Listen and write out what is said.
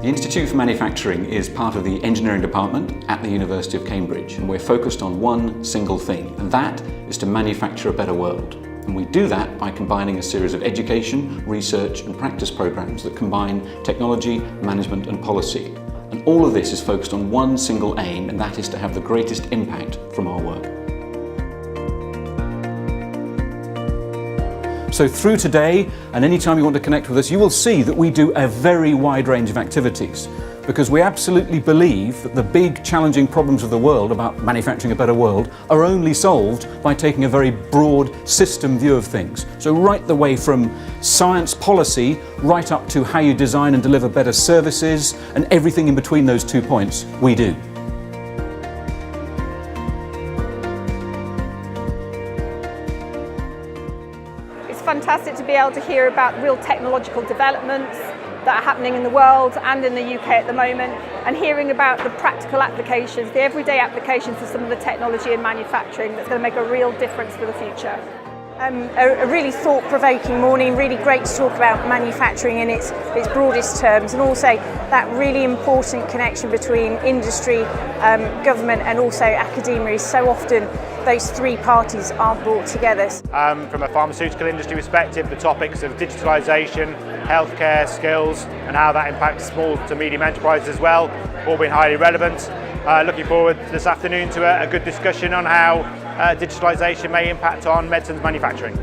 The Institute for Manufacturing is part of the engineering department at the University of Cambridge, and we're focused on one single thing, and that is to manufacture a better world. And we do that by combining a series of education, research and practice programs that combine technology, management and policy. And all of this is focused on one single aim, and that is to have the greatest impact from our work. So through today, and any time you want to connect with us, you will see that we do a very wide range of activities, because we absolutely believe that the big challenging problems of the world about manufacturing a better world are only solved by taking a very broad system view of things. So right the way from science policy right up to how you design and deliver better services, and everything in between those 2 points, we do. It's fantastic to be able to hear about real technological developments that are happening in the world and in the UK at the moment, and hearing about the practical applications, the everyday applications of some of the technology in manufacturing that's going to make a real difference for the future. A really thought-provoking morning, really great to talk about manufacturing in its broadest terms, and also that really important connection between industry, government and also academia is so often those three parties aren't brought together. From a pharmaceutical industry perspective, the topics of digitalisation, healthcare, skills and how that impacts small to medium enterprises as well, all been highly relevant. Looking forward this afternoon to a good discussion on how digitalisation may impact on medicines manufacturing.